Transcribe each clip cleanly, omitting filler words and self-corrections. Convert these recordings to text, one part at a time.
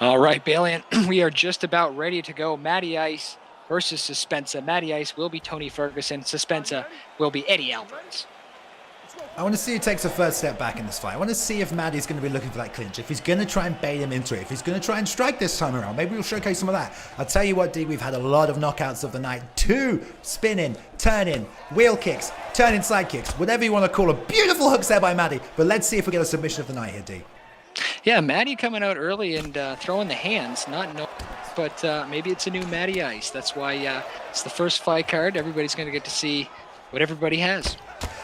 All right, Balian, we are just about ready to go. Matty Ice versus SUSP3NSA. Matty Ice will be Tony Ferguson. SUSP3NSA will be Eddie Alvarez. I want to see who takes a first step back in this fight. I want to see if Matty's going to be looking for that clinch, if he's going to try and bait him into it, if he's going to try and strike this time around. Maybe we'll showcase some of that. I'll tell you what, D, we've had a lot of knockouts of the night. 2 spinning, turning, wheel kicks, turning side kicks, whatever you want to call them. Beautiful hooks there by Matty. But let's see if we get a submission of the night here, D. Yeah, Matty coming out early and throwing the hands, but maybe it's a new Matty Ice. That's why it's the first fight card. Everybody's going to get to see what everybody has.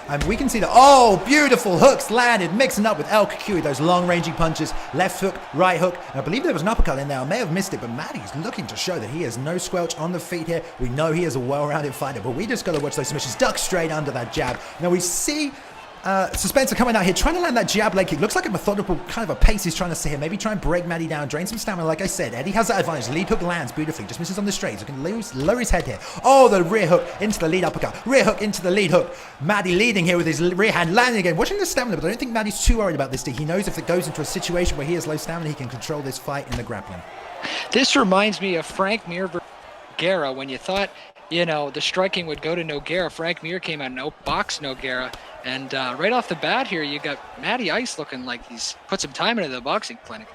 And we can see that, oh, beautiful hooks landed, mixing up with El Kukui, those long-ranging punches, left hook, right hook. And I believe there was an uppercut in there. I may have missed it, but Matty's looking to show that he has no squelch on the feet here. We know he is a well-rounded fighter, but we just got to watch those submissions. Duck straight under that jab. Now we see SUSP3NSA coming out here, trying to land that jab leg kick. Looks like a methodical kind of a pace he's trying to see here. Maybe try and break Matty down, drain some stamina. Like I said, Eddie has that advantage. Lead hook lands beautifully, just misses on the straight. So he can lower his head here. Oh, the rear hook into the lead uppercut. Rear hook into the lead hook. Matty leading here with his rear hand, landing again. Watching the stamina, but I don't think Matty's too worried about this. He knows if it goes into a situation where he has low stamina, he can control this fight in the grappling. This reminds me of Frank Mir versus Nogueira. When you thought, the striking would go to Nogueira, Frank Mir came out and outboxed Nogueira. And right off the bat here, you got Matty Ice looking like he's put some time into the boxing clinic.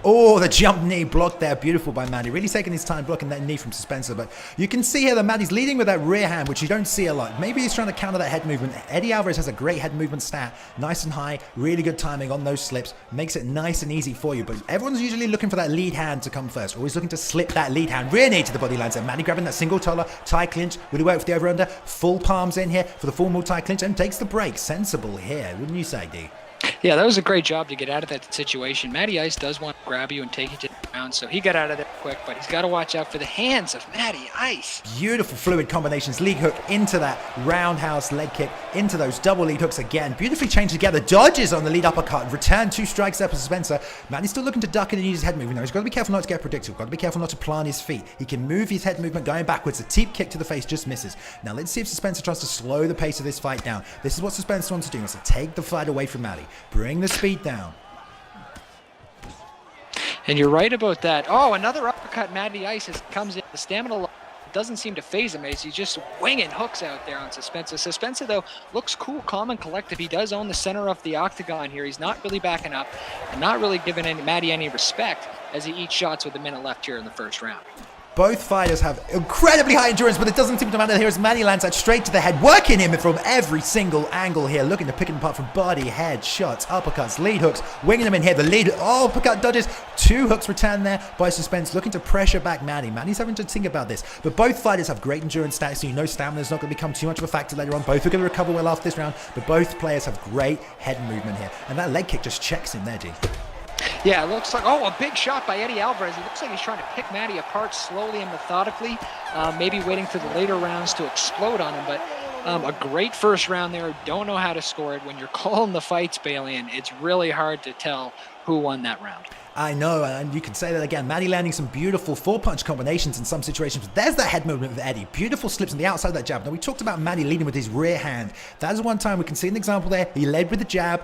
Oh, the jump knee blocked there. Beautiful by Matty. Really taking his time blocking that knee from SUSP3NSA. But you can see here that Matty's leading with that rear hand, which you don't see a lot. Maybe he's trying to counter that head movement. Eddie Alvarez has a great head movement stat. Nice and high. Really good timing on those slips. Makes it nice and easy for you. But everyone's usually looking for that lead hand to come first. Always looking to slip that lead hand. Rear knee to the body lines. And Matty grabbing that single collar. Tie clinch. Will he work for the over-under? Full palms in here for the full multi clinch. And takes the break. Sensible here. Wouldn't you say, D? Yeah, that was a great job to get out of that situation. Matty Ice does want to grab you and take you to the ground, so he got out of there quick, but he's got to watch out for the hands of Matty Ice. Beautiful fluid combinations. Lead hook into that roundhouse leg kick, into those double lead hooks again. Beautifully chained together. Dodges on the lead uppercut. Return 2 strikes there for SUSP3NSA. Matty's still looking to duck in and use his head movement. Now, he's got to be careful not to get predictable. Got to be careful not to plant his feet. He can move his head movement going backwards. A teep kick to the face just misses. Now, let's see if SUSP3NSA tries to slow the pace of this fight down. This is what SUSP3NSA wants to do. He wants to take the fight away from Matty. Bring the speed down. And you're right about that. Oh, another uppercut. Matty Ice comes in. The stamina doesn't seem to phase him as he's just winging hooks out there on SUSP3NSA. SUSP3NSA, though, looks cool, calm, and collective. He does own the center of the octagon here. He's not really backing up and not really giving Matty any respect as he eats shots with a minute left here in the first round. Both fighters have incredibly high endurance, but it doesn't seem to matter here as Matty lands that straight to the head, working him from every single angle here, looking to pick him apart from body, head, shots, uppercuts, lead hooks, winging him in here. The lead uppercut dodges. 2 hooks returned there by SUSP3NSA, looking to pressure back Matty. Matty's having to think about this, but both fighters have great endurance stats, so you know stamina's not going to become too much of a factor later on. Both are going to recover well after this round, but both players have great head movement here, and that leg kick just checks him there, D. Yeah, it looks like, a big shot by Eddie Alvarez. It looks like he's trying to pick Matty apart slowly and methodically, maybe waiting for the later rounds to explode on him. But a great first round there. Don't know how to score it. When you're calling the fights, Balian, it's really hard to tell who won that round. I know, and you can say that again. Matty landing some beautiful 4-punch combinations in some situations. But there's that head movement with Eddie. Beautiful slips on the outside of that jab. Now, we talked about Matty leading with his rear hand. That is one time we can see an example there. He led with the jab.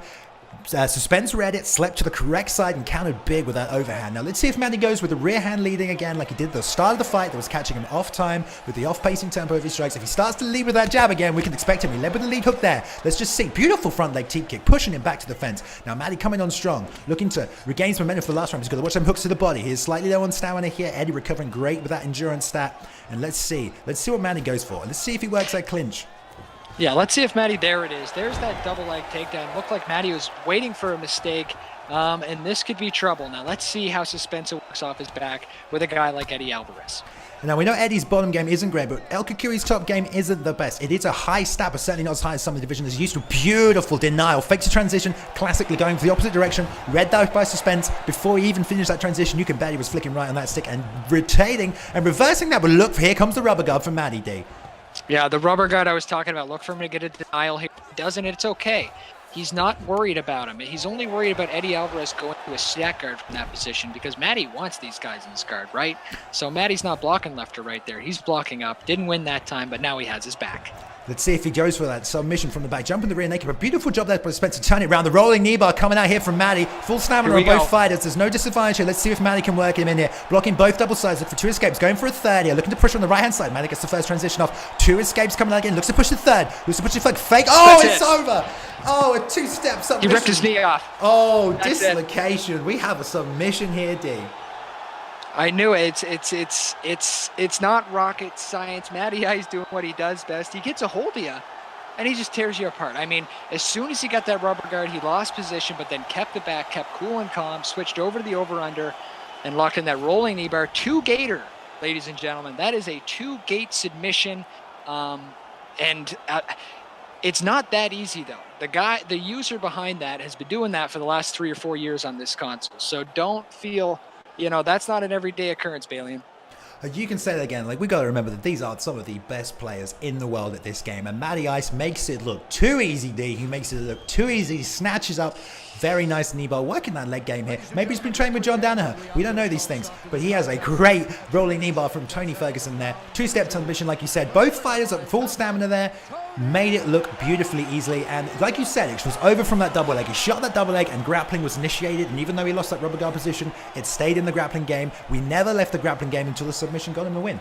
SUSP3NSA read it, slept to the correct side, and countered big with that overhand. Now let's see if Matty goes with the rear hand leading again like he did at the start of the fight that was catching him off time with the off-pacing tempo of his strikes. If he starts to lead with that jab again, we can expect him. He led with the lead hook there. Let's just see. Beautiful front leg teep kick, pushing him back to the fence. Now Matty coming on strong, looking to regain some momentum for the last round. He's got to watch them hooks to the body. He is slightly low on stamina here. Eddie recovering great with that endurance stat. And let's see what Matty goes for. Let's see if he works that clinch. Yeah, let's see if Matty, there it is. There's that double leg takedown. Looked like Matty was waiting for a mistake, and this could be trouble. Now, let's see how SUSP3NSA works off his back with a guy like Eddie Alvarez. Now, we know Eddie's bottom game isn't great, but El Kukui's top game isn't the best. It is a high stat, but certainly not as high as some of the division is used to. Beautiful denial. Fakes a transition, classically going for the opposite direction. Read that by SUSP3NSA. Before he even finished that transition, you can bet he was flicking right on that stick and rotating and reversing that. But look, here comes the rubber guard from Matty, D. Yeah, the rubber guard I was talking about. Look for him to get a denial here. If he doesn't, it's okay. He's not worried about him. He's only worried about Eddie Alvarez going to a stack guard from that position because Matty wants these guys in his guard, right? So Matty's not blocking left or right there. He's blocking up. Didn't win that time, but now he has his back. Let's see if he goes for that submission from the back. Jump in the rear naked. A beautiful job there by Spencer. Turn it around. The rolling knee bar coming out here from Matty. Full stamina on both fighters. There's no disadvantage here. Let's see if Matty can work him in here. Blocking both double sides. Look for 2 escapes. Going for a third here. Looking to push on the right-hand side. Matty gets the first transition off. 2 escapes coming out again. Looks to push the third. Looks to push the fake. Fake. Oh, it's over. Oh, a 2-step submission. He ripped his knee off. Oh, dislocation. We have a submission here, D. I knew it. It's not rocket science. Matty Ice doing what he does best. He gets a hold of you, and he just tears you apart. I mean, as soon as he got that rubber guard, he lost position, but then kept it back, kept cool and calm, switched over to the over-under, and locked in that rolling knee bar. 2-gator, ladies and gentlemen. That is a 2-gate submission, and it's not that easy, though. The user behind that has been doing that for the last 3 or 4 years on this console, so don't feel... that's not an everyday occurrence, Balian. You can say that again. Like, we got to remember that these are some of the best players in the world at this game. And Matty Ice makes it look too easy, D. He makes it look too easy. He snatches up. Very nice knee bar. Working that leg game here. Maybe he's been training with John Danaher. We don't know these things. But he has a great rolling knee bar from Tony Ferguson there. 2-step submission, like you said. Both fighters at full stamina there. Made it look beautifully easily. And like you said, it was over from that double leg. He shot that double leg and grappling was initiated. And even though he lost that rubber guard position, it stayed in the grappling game. We never left the grappling game until the submission got him the win.